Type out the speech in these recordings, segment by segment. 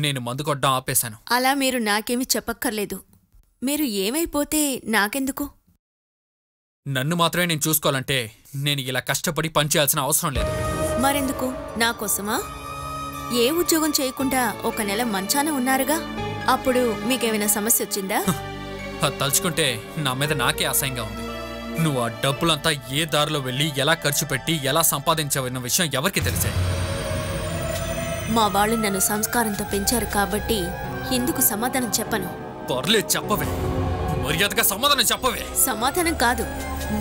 నేను మందు కొట్టడం ఆపేశాను. అలా మీరు నాకేమీ చెప్పక్కర్లేదు. మీరు ఏమైపోతే నాకెందుకు? నన్ను మాత్రమే నేను చూసుకోవాలంటే నేను ఇలా కష్టపడి పనిచేయాల్సిన అవసరం లేదు. మరెందుకు? నాకోసమా? ఏ ఉద్యోగం చేయకుండా 1 నెల మంచాన ఉన్నారుగా, అప్పుడు మీకేమైనా సమస్య వచ్చిందా? అది తలుచుకుంటే నా మీద నాకే అసహ్యంగా ఉంది. నువ్వు ఆ డబ్బులంతా ఏ దారిలో వెళ్ళి ఎలా ఖర్చు పెట్టి ఎలా సంపాదించావన్న విషయం ఎవరికి తెలిసే? మా వాళ్ళు నన్ను సంస్కారంతో పెంచారు కాబట్టి ఎందుకు సమాధానం చెప్పను? పర్లేదు చెప్పవే, మర్యాదగా సమాధానం చెప్పవే. సమాధానం కాదు,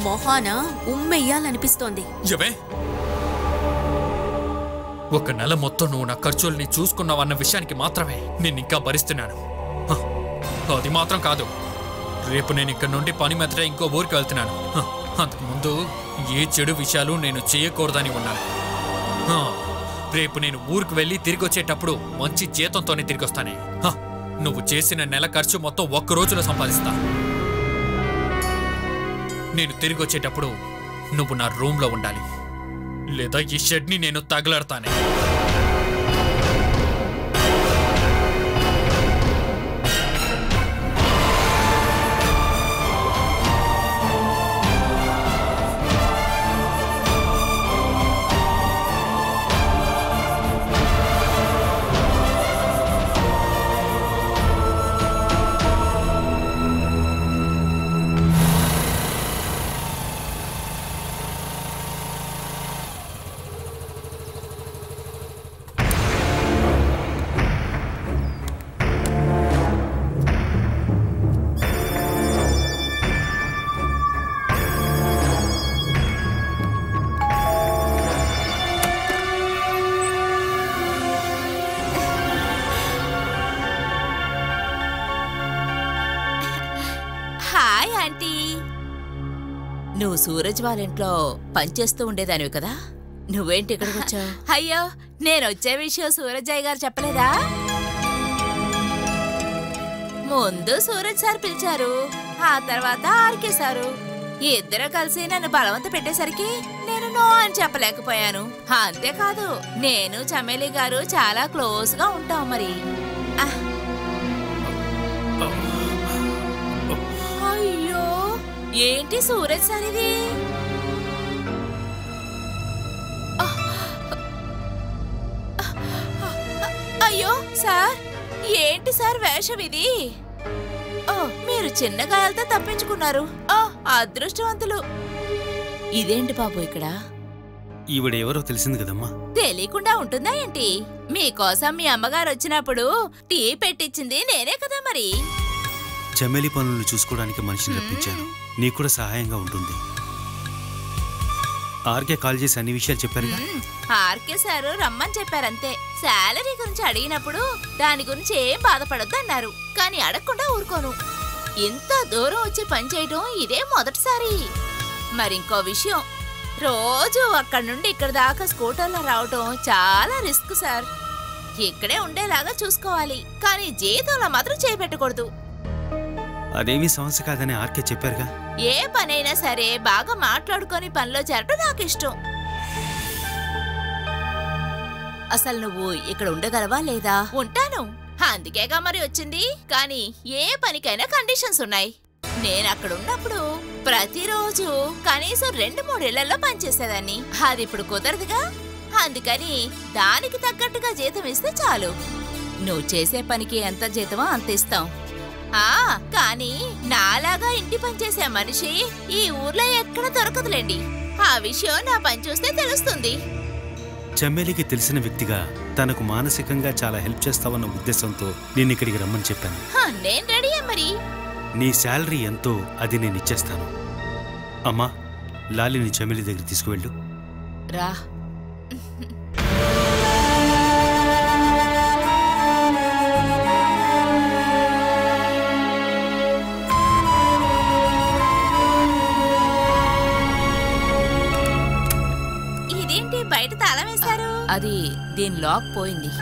మొహాన ఉమ్మెయ్యాలనిపిస్తోంది. ఎవే 1 నెల మొత్తం నువ్వు నా ఖర్చుల్ని చూసుకున్నావన్న విషయానికి మాత్రమే నేను ఇంకా భరిస్తున్నాను. అది మాత్రం కాదు, రేపు నేను ఇక్కడ నుండి పని మీదట ఇంకో ఊరికి వెళ్తున్నాను. అంతకుముందు ఏ చెడు విషయాలు నేను చేయకూడదని ఉన్నాను. రేపు నేను ఊరికి వెళ్ళి తిరిగి వచ్చేటప్పుడు మంచి జీతంతోనే తిరిగి వస్తానే. నువ్వు చేసిన నెల ఖర్చు మొత్తం 1 రోజులో సంపాదిస్తా. నేను తిరిగి వచ్చేటప్పుడు నువ్వు నా రూమ్లో ఉండాలి, లేదా ఈ షెడ్ని నేను తగలడతానే. నువ్వు సూరజ్ వాళ్ళ ఇంట్లో పనిచేస్తూ ఉండేదానివి కదా, నువ్వేంటి ఇక్కడికి వచ్చావు? అయ్యో, నేను వచ్చే విషయం సూరజ్జయ్య గారు చెప్పలేదా? ముందు సూరజ్ సార్ పిలిచారు, ఆ తర్వాత ఆర్కే సారు. ఇద్దరు కలిసి నన్ను బలవంత పెట్టేసరికి నేను నో అని చెప్పలేకపోయాను. అంతేకాదు, నేను చమేలి గారు చాలా క్లోజ్ గా ఉంటాం. మరి అయ్యో, ఏంటి సూరజ్ సార్ ఇది? అయ్యో సార్, ఏంటి సార్ వేషం ఇది? మీరు చిన్న గాయాలతో తప్పించుకున్నారు. అదృష్టవంతులు. ఇదేంటి బాబు ఇక్కడ? ఈవిడెవరో తెలిసింది కదమ్మా. తెలియకుండా ఉంటుందా ఏంటి? మీకోసం మీ అమ్మగారు వచ్చినప్పుడు టీ పెట్టించింది నేనే కదా. మరి చమేలి పనులను చూసుకోవడానికి మనిషిని రప్పించాను, నీకు కూడా సహాయంగా ఉంటుంది. ఆర్కే కాల్ చేసి అన్ని విషయాలు చెప్పారు. ఆర్కే సారు రమ్మని చెప్పారంతే. శాలరీ గురించి అడిగినప్పుడు దాని గురించి ఏం బాధపడొద్దు అన్నారు. కానీ అడగకుండా ఊరుకోను. ఇంత దూరం వచ్చి పని చేయడం ఇదే మొదటిసారి. మరింకో విషయం, రోజు అక్కడి నుండి ఇక్కడ దాకా స్కూటర్లో రావటం చాలా రిస్క్ సార్. ఇక్కడే ఉండేలాగా చూసుకోవాలి, కానీ జీతంలో మాత్రం చేపెట్టకూడదు. అదేమీ సమస్య కాదని ఆర్కే చెప్పారుగా. ఏ పనైనా సరే బాగా మాట్లాడుకొని పనిలో చేరటం నాకు ఇష్టం. అసలు నువ్వు ఇక్కడ ఉండగలవా లేదా? ఉంటాను, అందుకేగా మరి వచ్చింది. కానీ ఏ పనికైనా కండిషన్స్ ఉన్నాయి. నేను అక్కడ ఉన్నప్పుడు ప్రతిరోజు కనీసం 2-3 ఇళ్లలో పనిచేసేదాన్ని. అది ఇప్పుడు కుదరదుగా. అందుకని దానికి తగ్గట్టుగా జీతం ఇస్తే చాలు. నువ్వు చేసే పనికి ఎంత జీతమో అంత ఇస్తాం. కానీ నాలాగా ఇంటి పని చేసే మనిషి ఈ ఊర్లో ఎక్కడ దొరకదులేండి. ఆ విషయం నా పని చూస్తే తెలుస్తుంది. చమేలికి తెలిసిన వ్యక్తిగా తనకు మానసికంగా చాలా హెల్ప్ చేస్తావన్న ఉద్దేశంతో నేను ఇక్కడికి రమ్మని చెప్పాను. నేను రెడీ. మరి నీ శాలరీ ఎంతో అది నేను ఇచ్చేస్తాను. అమ్మా, లాలిని చమేలి దగ్గర తీసుకువెళ్ళు. రా. ఇదేంటి బయట తాళం వేశారు? అది దీని లాక్ పోయింది.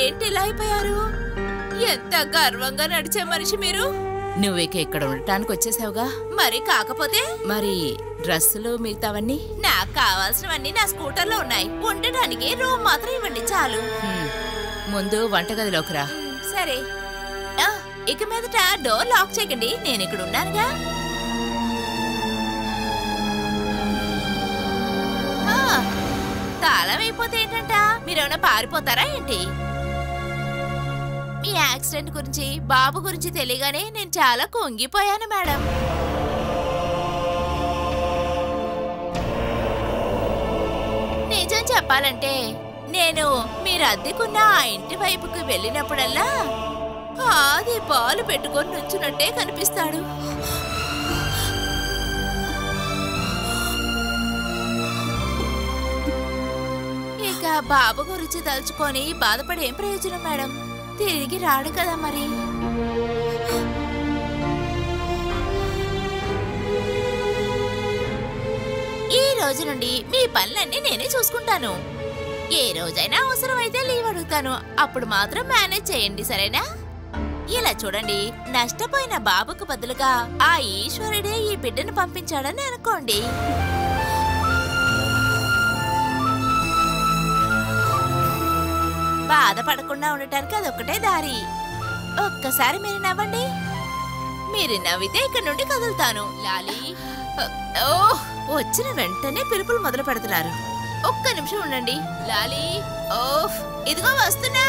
ఏంటి ఇలా అయిపోయారు? ఎంత గర్వంగా నడిచే మనిషి మీరు. నువ్విక ఇక్కడ ఉండటానికి వచ్చేసావుగా, మరి కాకపోతే మరి డ్రెస్సులు మిగతావన్నీ నాకు కావాల్సినవన్నీ నా స్కూటర్లో ఉన్నాయి. ఉండటానికి రూమ్ మాత్రం ఇవ్వండి చాలు. ముందు వంటగదిలోకి రా. సరే. ఇక మీదట డోర్ లాక్ చేయకండి, నేను ఇక్కడ ఉన్నానుగా. తాళం అయిపోతే ఏంటంట, మీరేమైనా పారిపోతారా ఏంటి? మీ యాక్సిడెంట్ గురించి బాబు గురించి తెలియగానే నేను చాలా కుంగిపోయాను మేడం. నిజం చెప్పాలంటే నేను మీరు అద్దెకున్న ఆ ఇంటి వైపుకు వెళ్ళినప్పుడల్లా ఆది పాలు పెట్టుకొని నుంచున్నట్టే కనిపిస్తాడు. ఇక బాబు గురించి తలుచుకొని బాధపడేం ప్రయోజనం మేడం, తిరిగి రాడు కదా మరి. ఈ రోజు నుండి మీ పనులన్నీ నేనే చూసుకుంటాను. ఏ రోజైనా అవసరమైతే లీవ్ అడుగుతాను, అప్పుడు మాత్రం మేనేజ్ చేయండి, సరేనా? ఇలా చూడండి, నష్టపోయిన బాబుకు బదులుగా ఆ ఈశ్వరుడే ఈ బిడ్డను పంపించాడని అనుకోండి. బాధపడకుండా ఉండటానికి అదొక్కటే దారి. ఒక్కసారి మీరు నవ్వండి. మీరు నవ్వితే ఇక్కడ నుండి కదులుతాను. లాలి, వచ్చిన వెంటనే పిలుపులు మొదలు పెడుతున్నారు. ఒక్క నిమిషం ఉండండి. లాలి, ఓహ్ ఇదిగో వస్తున్నా.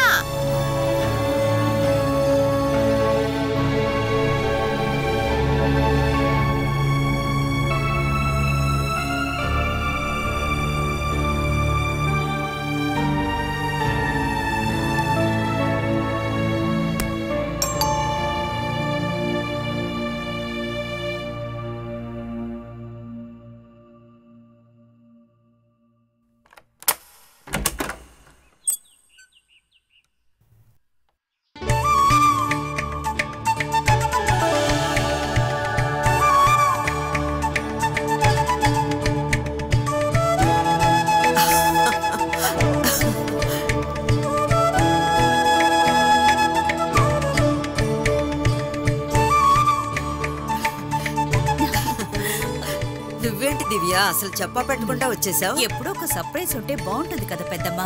అసలు చెప్పా పెట్టకుండా వచ్చేసావు. ఎప్పుడో ఒక సర్ప్రైజ్ ఉంటే బాగుంటుంది కదా పెద్దమ్మా.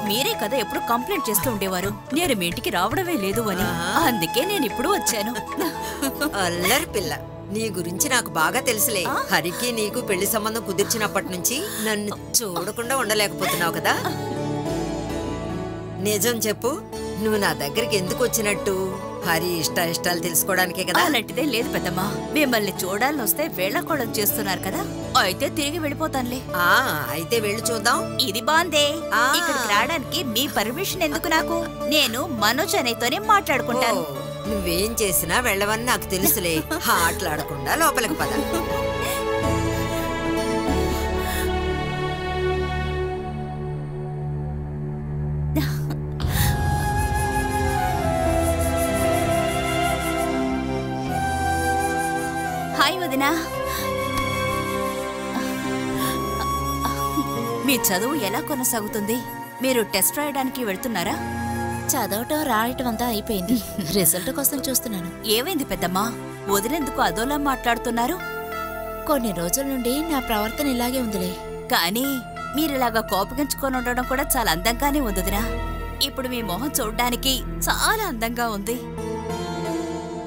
మీరే కదా ఎప్పుడు కంప్లైంట్ చేస్తూ ఉండేవారు నేను మీ ఇంటికి రావడమే లేదు అని. అందుకే నేను ఇప్పుడు వచ్చాను. అల్లరి పిల్ల, నీ గురించి నాకు బాగా తెలుసులే. హరికి నీకు పెళ్లి సంబంధం కుదిర్చినప్పటి నుంచి నన్ను చూడకుండా ఉండలేకపోతున్నావు కదా. నిజం చెప్పు, నువ్వు నా దగ్గరికి ఎందుకు వచ్చినట్టు? హరి ఇష్టాలు తెలుసుకోవడానికే కదా. అలాంటిదే లేదు పెద్దమ్మా. మిమ్మల్ని చూడాలని వస్తే వేళకోళం చేస్తున్నారు కదా, అయితే తిరిగి వెళ్ళిపోతానులే. అయితే వెళ్ళి చూద్దాం. ఇది బాందే. ఇక్కడికి రావడానికి మీ పర్మిషన్ ఎందుకు నాకు? నేను మనోజ్ అనేతోనే మాట్లాడుకుంటాను. నువ్వేం చేసినా వెళ్ళవని నాకు తెలుసులే. ఆటలాడకుండా లోపలికి పద. హాయ్ వదినా. మీ చదువు ఎలా కొనసాగుతుంది? మీరు టెస్ట్ రాయడానికి వెళ్తున్నారా? చదవటం రాయటం అంతా అయిపోయింది, రిజల్ట్ కోసం చూస్తున్నాను. ఏమైంది పెద్దమ్మా, వదిలేందుకు అదోలా మాట్లాడుతున్నారు? కొన్ని రోజుల నుండి నా ప్రవర్తన ఇలాగే ఉందిలే. కానీ మీరిలాగా కోపగించుకొని ఉండడం కూడా చాలా అందంగానే ఉంది వదినా. ఇప్పుడు మీ మొహం చూడడానికి చాలా అందంగా ఉంది.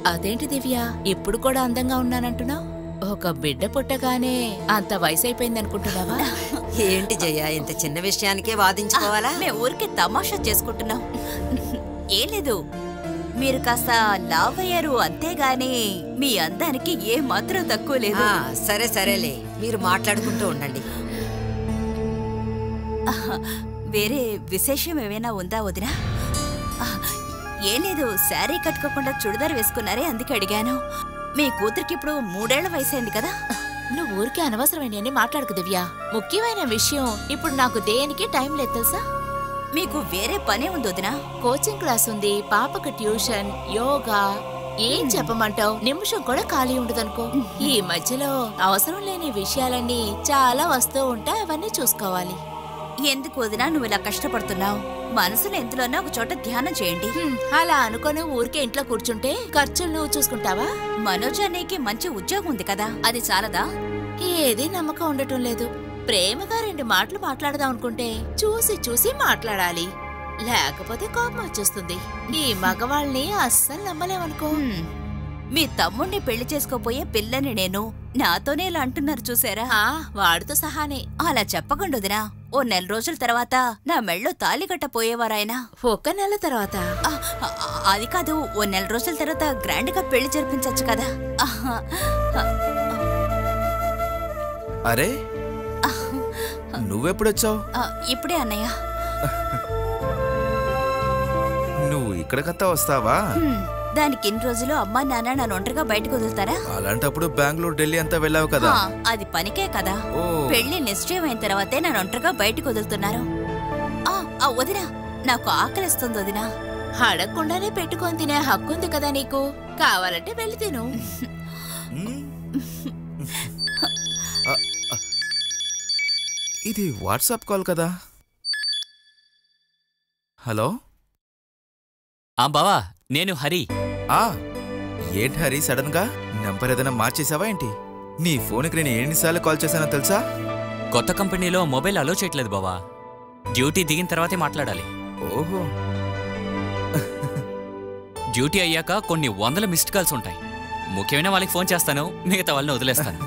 అదేంటి దివ్య, ఇప్పుడు కూడా అందంగా ఉన్నానంటున్నావు? ఒక బిడ్డ పుట్టగానే అంత వయసు అయిపోయింది అనుకుంటున్నావా? ఏంటి జయ, ఇంత చిన్న విషయానికే వాదించుకోవాలా? మేము ఊరికే తమాషా చేసుకుంటున్నాం. ఏం లేదు, మీరు కాస్త లావ్ అయ్యారు అంతేగాని మీ అందానికి ఏ మాత్రం తక్కువ లేదు. సరేలే, మీరు మాట్లాడుకుంటూ ఉండండి. వేరే విశేషం ఏమైనా ఉందా వదినా? ఏం లేదు, శారీ కట్టుకోకుండా చుడిదార్ వేసుకున్నారే, అందుకే అడిగాను. మీ కూతురికి ఇప్పుడు 3 ఏళ్ల వయసైంది కదా. నువ్వు ఊరికే అనవసరమైన మాట్లాడుకు దివ్య. ముఖ్యమైన విషయం, ఇప్పుడు నాకు దేనికి టైం లేదు తెలుసా? మీకు వేరే పనే ఉంది వదినా? కోచింగ్ క్లాస్ ఉంది, పాపకు ట్యూషన్, యోగా. ఏం చెప్పమంటావు? నిమిషం కూడా ఖాళీ ఉండదనుకో. ఈ మధ్యలో అవసరం లేని విషయాలన్నీ చాలా వస్తూ ఉంటాయి, అవన్నీ చూసుకోవాలి. ఎందుకు వదినా నువ్వు ఇలా కష్టపడుతున్నావు? మనసులో ఎంతలోనే ఒక చోట ధ్యానం చేయండి. అలా అనుకొని ఊరికే ఇంట్లో కూర్చుంటే ఖర్చులు నువ్వు చూసుకుంటావా? మనోజ్ అన్నయ్యకి మంచి ఉద్యోగం ఉంది కదా, అది చాలదా? ఏది నమ్మకం ఉండటం లేదు. ప్రేమగా 2 మాటలు మాట్లాడదాం అనుకుంటే చూసి చూసి మాట్లాడాలి, లేకపోతే కోపం వచ్చేస్తుంది. ఈ మగవాళ్ళని అస్సలు నమ్మలేమనుకో. మీ తమ్ముణ్ణి పెళ్లి చేసుకోపోయే పిల్లని నేను, నాతోనే ఇలా అంటున్నారు చూసారా? వాడితో సహానే. అలా చెప్పకండి వదినా. ఓ 4 రోజుల తర్వాత నా మెళ్ళో తాళి కట్టపోయేవారాయన. 1 నెల తర్వాత? అది కాదు, ఓ 4 రోజుల తర్వాత గ్రాండ్ గా పెళ్లి జరిపించచ్చు కదా. అరే నువ్వెప్పుడొచ్చావు? ఇప్పుడే అన్నయ్య. నువ్వు ఇక్కడికంతా వస్తావా? దానికి ఇన్ని రోజులు అమ్మా నాన్న నన్ను ఒంటరిగా బయటకు వదులుతారా? అలాంటప్పుడు బెంగళూరు ఢిల్లీ అంతా వెళ్ళావు కదా. అది పనికే కదా. పెళ్లి నిశ్చయం అయిన తర్వాతే నన్ను ఒంటరిగా బయటకు వదులుతున్నారు. వదినా, నాకు ఆకలిస్తుంది వదినా. అడగకుండానే పెట్టుకొని తినే హక్కుంది కదా నీకు. కావాలంటే వెళ్ళి తిను. ఇది వాట్సాప్ కాల్ కదా. హలో బావా, నేను హరి. ఏంటి హరి, సడన్ గా నెంబర్ ఏదైనా మార్చేసావా ఏంటి? నీ ఫోన్కి నేను ఎన్నిసార్లు కాల్ చేశానో తెలుసా? కొత్త కంపెనీలో మొబైల్ అలో చేయట్లేదు బావా. డ్యూటీ దిగిన తర్వాతే మాట్లాడాలి. ఓహో. డ్యూటీ అయ్యాక కొన్ని 100 మిస్డ్ కాల్స్ ఉంటాయి. ముఖ్యమైన వాళ్ళకి ఫోన్ చేస్తాను, మిగతా వాళ్ళని వదిలేస్తాను.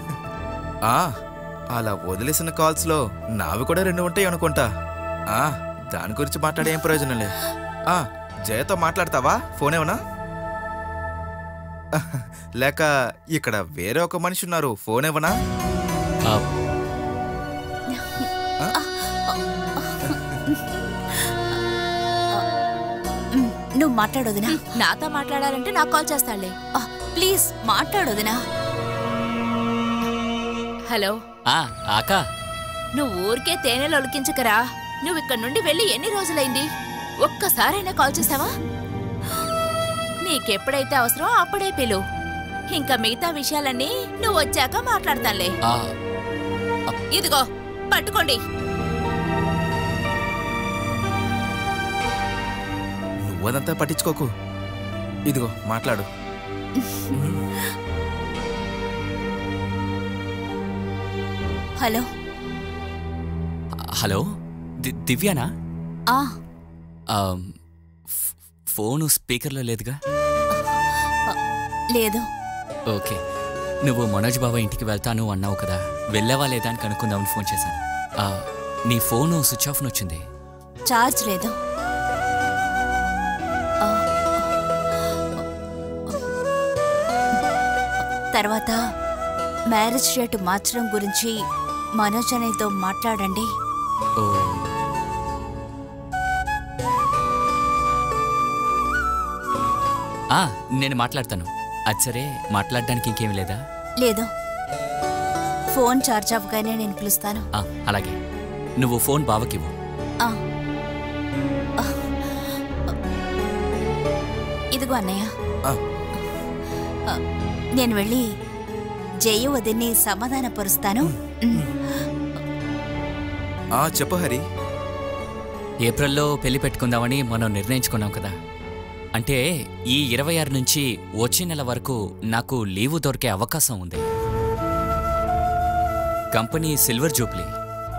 అలా వదిలేసిన కాల్స్ లో నావి కూడా 2 ఉంటాయి అనుకుంటా. దాని గురించి మాట్లాడే ఏం ప్రయోజనం లేదు. జయతో మాట్లాడతావా? ఫోన్ ఏమన్నా? లేక ఇక్కడ వేరే ఒక మనిషి ఉన్నారు, ఫోన్ ఏమన్నా? నువ్వు మాట్లాడొదినా. నాతో మాట్లాడాలంటే నాకు కాల్ చేస్తాడులే. ప్లీజ్ మాట్లాడొదినా. హలో ఆకా, నువ్వు ఊరికే తేనెలు ఒలికించకరా. నువ్వు ఇక్కడ నుండి వెళ్ళి ఎన్ని రోజులైంది? ఒక్కసారైనా కాల్ చేసావా? నీకెప్పుడైతే అవసరమో అప్పుడే పిలు. ఇంకా మిగతా విషయాలన్నీ నువ్వు వచ్చాక మాట్లాడతానులే. ఇదిగో పట్టుకోండి. నువ్వదంతా పట్టించుకోకు. ఇదిగో మాట్లాడు. హలో హలో, దివ్యానా? ఫోను స్పీకర్లో లేదుగా? లేదు. ఓకే, నువ్వు మనోజ్ బాబా ఇంటికి వెళ్తాను అన్నావు కదా, వెళ్ళావా లేదా అని కనుక్కుందామని ఫోన్ చేశాను. నీ ఫోను స్విచ్ ఆఫ్ వచ్చింది. చార్జ్ లేదు. తర్వాత మ్యారేజ్ డేట్ మార్చడం గురించి మనోజ్ అనేతో మాట్లాడండి. నేను మాట్లాడతాను. అది సరే, మాట్లాడడానికి ఇంకేమీ లేదా? లేదు. ఫోన్ చార్జ్ అవ్వగానే నేను పిలుస్తాను. అలాగే, నువ్వు ఫోన్ బావకివ్వు. ఇదిగో అన్నయ్య. నేను వెళ్ళి జయ వదిన్ని సమాధానపరుస్తాను. చెప్పు హరి. ఏప్రిల్లో పెళ్లి పెట్టుకుందామని మనం నిర్ణయించుకున్నాం కదా. అంటే ఈ 26 నుంచి వచ్చే నెల వరకు నాకు లీవు దొరికే అవకాశం ఉంది. కంపెనీ సిల్వర్ జూబ్లీ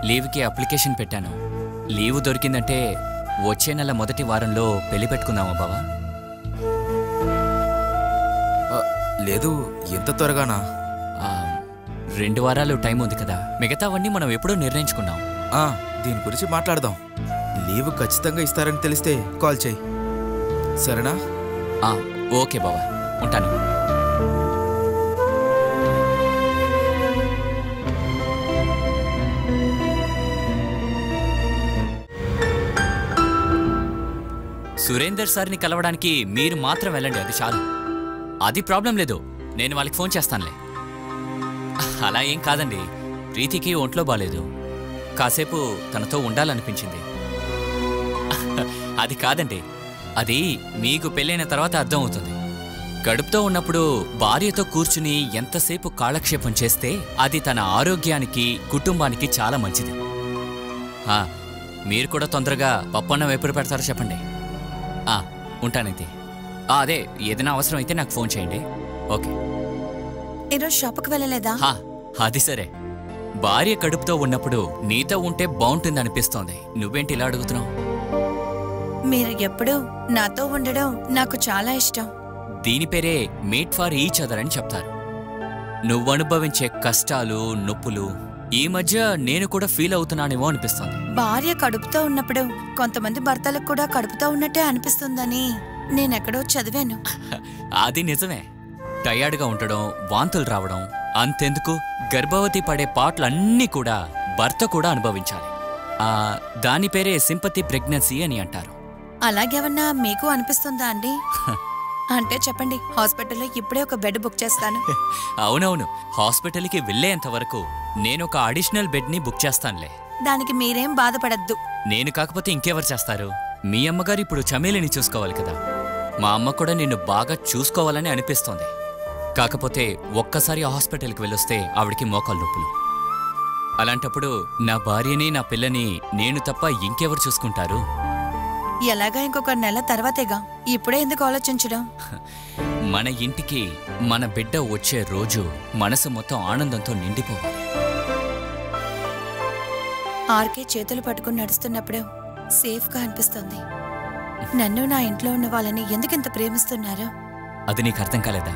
లీవ్కి అప్లికేషన్ పెట్టాను. లీవు దొరికిందంటే వచ్చే నెల మొదటి వారంలో పెళ్లి పెట్టుకుందామా బావా? లేదు, ఎంత త్వరగానా? 2 వారాలు టైం ఉంది కదా. మిగతావన్నీ మనం ఎప్పుడూ నిర్ణయించుకున్నాం. దీని గురించి మాట్లాడదాం. లీవు ఖచ్చితంగా ఇస్తారని తెలిస్తే కాల్ చేయి, సరేనా? ఓకే బావా, ఉంటాను. సురేందర్ సార్ని కలవడానికి మీరు మాత్రం వెళ్ళండి, అది చాలు. అది ప్రాబ్లం లేదు, నేను వాళ్ళకి ఫోన్ చేస్తానులే. అలా ఏం కాదండి, ప్రీతికి ఒంట్లో బాలేదు, కాసేపు తనతో ఉండాలనిపించింది. అది కాదండి, అది మీకు పెళ్ళైన తర్వాత అర్థం అవుతుంది. గడుపుతో ఉన్నప్పుడు భార్యతో కూర్చుని ఎంతసేపు కాలక్షేపం చేస్తే అది తన ఆరోగ్యానికి కుటుంబానికి చాలా మంచిది. మీరు కూడా తొందరగా పప్పన్నం ఎప్పుడు పెడతారో చెప్పండి. ఉంటానైతే. అదే ఏదైనా అవసరం అయితే నాకు ఫోన్ చేయండి. ఓకే. ఈరోజు షాప్కి వెళ్ళలేదా? అది సరే. భార్య కడుపుతో ఉన్నప్పుడు నీతో ఉంటే బాగుంటుంది అనిపిస్తోంది. నువ్వేంటి ఇలా అడుగుతున్నావు? మీరు ఎప్పుడూ నాతో ఉండడం నాకు చాలా ఇష్టం. దీని పేరే మేట్ ఫర్ ఈచ్ అదర్ అని చెప్తారు. నువ్వు అనుభవించే కష్టాలు, నొప్పులు ఈ మధ్య నేను కూడా ఫీల్ అవుతున్నానేమో అనిపిస్తోంది. భార్య కడుపుతో ఉన్నప్పుడు కొంతమంది భర్తలకు కూడా కడుపుతో ఉన్నట్టే అనిపిస్తుందని నేనెక్కడో చదివాను. అది నిజమే. టయర్డ్గా ఉండడం, వాంతులు రావడం, అంతెందుకు గర్భవతి పడే పాటలన్నీ కూడా భర్త కూడా అనుభవించాలి. దాని పేరే సింపతి ప్రెగ్నెన్సీ అని అంటారు. అలాగేమన్నా మీకు అనిపిస్తుందా అండి? అంటే చెప్పండి, హాస్పిటల్లో ఇప్పుడే ఒక బెడ్ బుక్ చేస్తాను. అవునవును, హాస్పిటల్కి వెళ్ళేంత వరకు నేనొక అడిషనల్ బెడ్ని బుక్ చేస్తానులే. దానికి మీరేం బాధపడద్దు. నేను కాకపోతే ఇంకెవరు చేస్తారు? మీ అమ్మగారు ఇప్పుడు చమేలిని చూసుకోవాలి కదా. మా అమ్మ కూడా నిన్ను బాగా చూసుకోవాలని అనిపిస్తోంది. కాకపోతే ఒక్కసారి హాస్పిటల్కి వెళ్ళొస్తే ఆవిడికి మోకాలు నొప్పులు. అలాంటప్పుడు నా భార్యని, నా పిల్లని నేను తప్ప ఇంకెవరు చూసుకుంటారు? ఎలాగా ఇంకొక నెల తర్వాతేగా, ఇప్పుడే ఎందుకు ఆలోచించడం? మన ఇంటికి మన బిడ్డ వచ్చే రోజు మనసు మొత్తం ఆనందంతో నిండిపోవాలి. ఆర్కే చేతులు పట్టుకుని నడుస్తున్నప్పుడు సేఫ్గా అనిపిస్తుంది. నన్ను, నా ఇంట్లో ఉన్న వాళ్ళని ఎందుకింత ప్రేమిస్తున్నారు? అది నీకు అర్థం కాలేదా?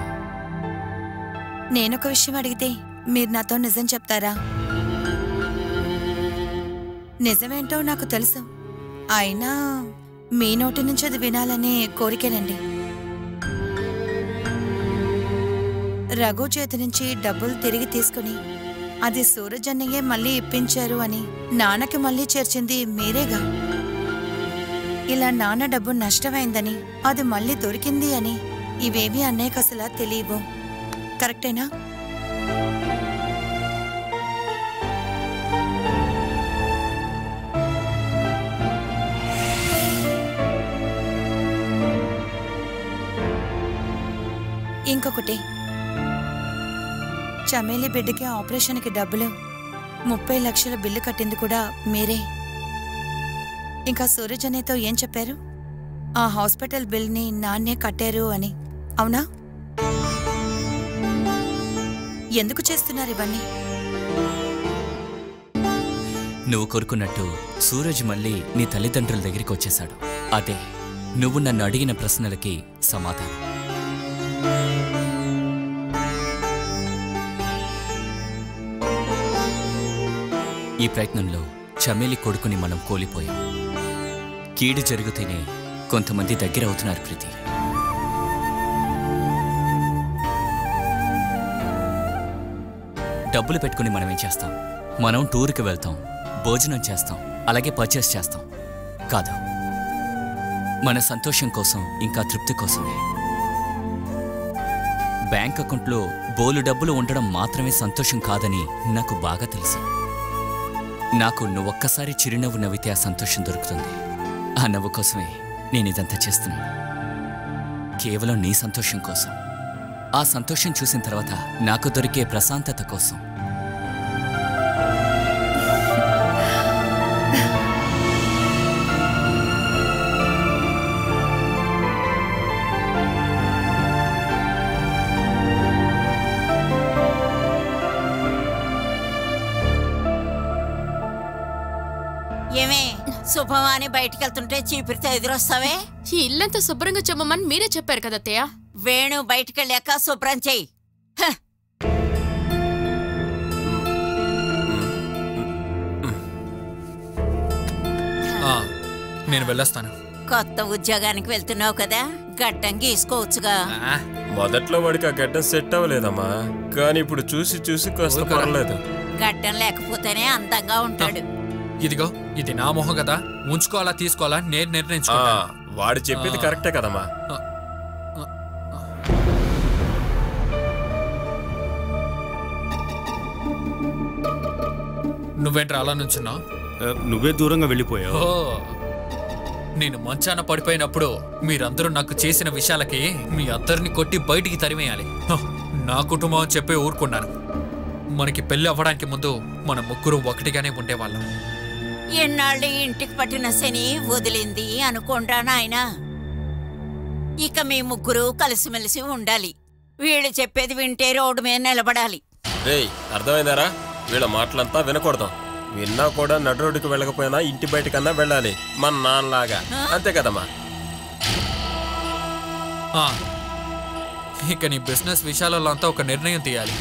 నేనొక విషయం అడిగితే మీరు నాతో నిజం చెప్తారా? నిజమేంటో నాకు తెలుసు, అయినా మీ నోటి నుంచి అది వినాలనే కోరికేనండి. రఘు చేతి నుంచి డబ్బులు తిరిగి తీసుకుని అది సూరజ్ అన్నయ్యే మళ్ళీ ఇప్పించారు అని నాన్నకి మళ్ళీ చేర్చింది మీరేగా. ఇలా నాన్న డబ్బు నష్టమైందని, అది మళ్ళీ దొరికింది అని ఇవేవి అన్నయ్యకు అసలు తెలియవు. కరెక్టేనా? ఇంకొకటి, చమేలి బిడ్డకి ఆపరేషన్కి డబ్బులు 30 లక్షల బిల్లు కట్టింది కూడా మీరే. ఇంకా సూరజ్ అన్నయ్యతో ఏం చెప్పారు? ఆ హాస్పిటల్ బిల్ని నాన్నే కట్టారు అని. అవునా? ఎందుకు చేస్తున్నారు ఇవన్నీ? నువ్వు కోరుకున్నట్టు సూరజ్ మళ్ళీ నీ తల్లిదండ్రుల దగ్గరికి వచ్చేశాడు. అదే నువ్వు నన్ను అడిగిన ప్రశ్నలకి సమాధానం. ఈ ప్రయత్నంలో చమేలి కొడుకుని మనం కోల్పోయాం. కీడు జరిగితేనే కొంతమంది దగ్గర అవుతున్నారు ప్రీతి. డబ్బులు పెట్టుకుని మనం ఏం చేస్తాం? మనం టూర్కి వెళ్తాం, భోజనం చేస్తాం, అలాగే పర్చేస్ చేస్తాం. కాదు, మన సంతోషం కోసం, ఇంకా తృప్తి కోసమే. బ్యాంక్ అకౌంట్లో బోలు డబ్బులు ఉండడం మాత్రమే సంతోషం కాదని నాకు బాగా తెలుసు. నాకు నువ్వొక్కసారి చిరునవ్వు నవ్వితే ఆ సంతోషం దొరుకుతుంది. ఆ నవ్వు కోసమే నేను ఇదంతా చేస్తున్నాను. కేవలం నీ సంతోషం కోసం. ఆ సంతోషం చూసిన తర్వాత నాకు దొరికే ప్రశాంతత కోసం. ఏమే శుభమాని బయటికి వెళ్తుంటే చీపిరితో ఎదురొస్తావే? ఈ ఇల్లంతా శుభ్రంగా చెమ్మమని మీరే చెప్పారు కదా అత్తయ్య. వేణు బయటికెళ్ళాక శుభ్రం చెయ్యి. నేను వెళ్ళొస్తాను. కొత్త ఉద్యోగానికి వెళ్తున్నావు కదా, గడ్డం గీసుకోవచ్చుగా. మొదట్లో వాడికి ఆ గడ్డం సెట్ అవ్వలేదమ్మా, కానీ ఇప్పుడు చూసి చూసి కాస్త పర్లేదు. గడ్డం లేకపోతేనే అందంగా ఉంటాడు. ఇదిగో, ఇది నా మొహం కదా, ఉంచుకోవాలా తీసుకోవాలా నేను నిర్ణయించుకున్నా. వాడు చెప్పేది కరెక్టే కదమ్మా. నువ్వేంట్రా అలా నుంచున్నావు? నువ్వే దూరంగా వెళ్ళిపోయావు. నేను మంచాన పడిపోయినప్పుడు మీరందరూ నాకు చేసిన విషయాలకి మీ అందరిని కొట్టి బయటికి తరిమేయాలి. నా కుటుంబం అని చెప్పి ఊరుకున్నాను. మనకి పెళ్లి అవ్వడానికి ముందు మన ముగ్గురు ఒకటిగానే ఉండేవాళ్ళం. ఎన్నాళ్ళు ఇంటికి పట్టిన శని వదిలింది అనుకోండా నాయనా. ఇక మీ ముగ్గురు కలిసిమెలిసి ఉండాలి. వీళ్ళు చెప్పేది వింటే రోడ్డు మీద నిలబడాలి. రేయ్, అర్థమైందారా? వీళ్ళ మాటలంతా వినకూడదు. విన్నా కూడా నడు రోడ్డుకి వెళ్ళకపోయినా ఇంటి బయటకన్నా వెళ్ళాలి, మన నాన్నలాగా. అంతే కదమ్మా? ఇక నీ బిజినెస్ విషయాలలో అంతా ఒక నిర్ణయం తీయాలి.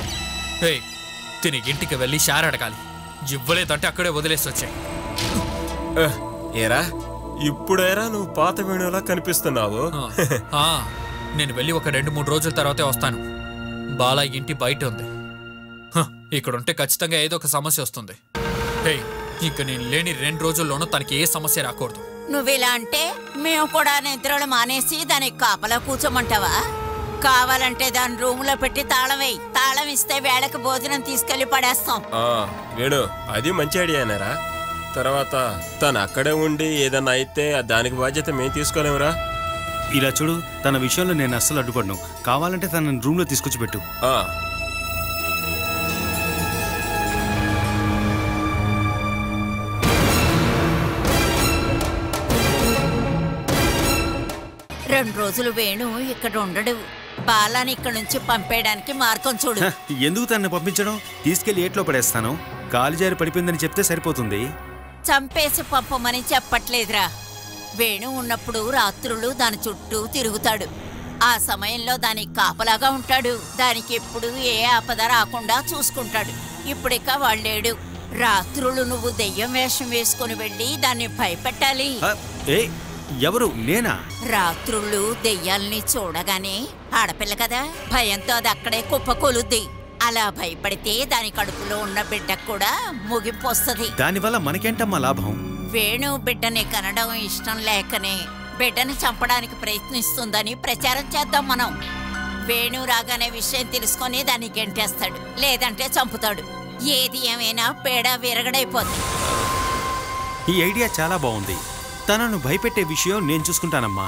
తిని ఇంటికి వెళ్ళి షేర్ అడగాలి. ఇవ్వలేదంటే అక్కడే వదిలేసి వచ్చాయి. ఏరా, ఇప్పుడేరా నువ్వు పాత వేణులా కనిపిస్తున్నావు. నేను వెళ్ళి ఒక 2-3 రోజుల తర్వాతే వస్తాను. బాలా ఇంటి బయట ఉంది. ఇక్కడుంటే ఖచ్చితంగా ఏదో ఒక సమస్య వస్తుంది. ఇక నేను లేని 2 రోజుల్లోనూ తనకి ఏ సమస్య రాకూడదు. నువ్విలా అంటే మేము కూడా నిద్రలు మానేసి దానికి కాపలా కూర్చోమంటావా? కావాలంటే దాని రూములో పెట్టి తాళం వేయి. తాళం ఇస్తే వేళకి భోజనం తీసుకెళ్లి పడేస్తాం. వేణు, అది మంచి ఐడియానేరా. తర్వాత తను అక్కడే ఉండి ఏదన్నా అయితే దానికి బాధ్యత మేము తీసుకోలేమురా. ఇలా చూడు, తన విషయంలో నేను అస్సలు అడ్డుపడను. కావాలంటే తనని రూమ్లో తీసుకొచ్చి పెట్టు. రెండు రోజులు వేణు ఇక్కడ ఉండడు. బాలాని ఇక్కడ నుంచి పంపేయడానికి మార్గం చూడు. ఎందుకు తనని పంపించడం? తీసుకెళ్లి ఏట్లో పడేస్తాను. కాలుజారి పడిపోయిందని చెప్తే సరిపోతుంది. చంపేసి పంపమని చెప్పట్లేదురా. వేణు ఉన్నప్పుడు రాత్రులు దాని చుట్టూ తిరుగుతాడు. ఆ సమయంలో దానికి కాపలాగా ఉంటాడు. దానికి ఎప్పుడు ఏ ఆపద రాకుండా చూసుకుంటాడు. ఇప్పుడిక వాళ్ళేడు. రాత్రులు నువ్వు దెయ్యం వేషం వేసుకుని వెళ్ళి దాన్ని భయపెట్టాలి. ఎవరు? నేనా? రాత్రుళ్ళు దెయ్యాల్ని చూడగానే ఆడపిల్ల కదా, భయంతో అది అక్కడే కుప్పకొలుద్ది. అలా భయపడితే దాని కడుపులో ఉన్న బిడ్డకు కూడా ముగింపు వస్తుంది. దానివల్ల మనకేంటమ్మా లాభం? వేణు బిడ్డని కనడం ఇష్టం లేకనే బిడ్డని చంపడానికి ప్రయత్నిస్తుందని ప్రచారం చేద్దాం మనం. వేణు రాగానే విషయం తెలుసుకొని దాన్ని గెంటేస్తాడు, లేదంటే చంపుతాడు. ఏది ఏమైనా పేడ విరగడైపోతుంది. ఈ ఐడియా చాలా బాగుంది. తనను భయపెట్టే విషయం నేను చూసుకుంటానమ్మా.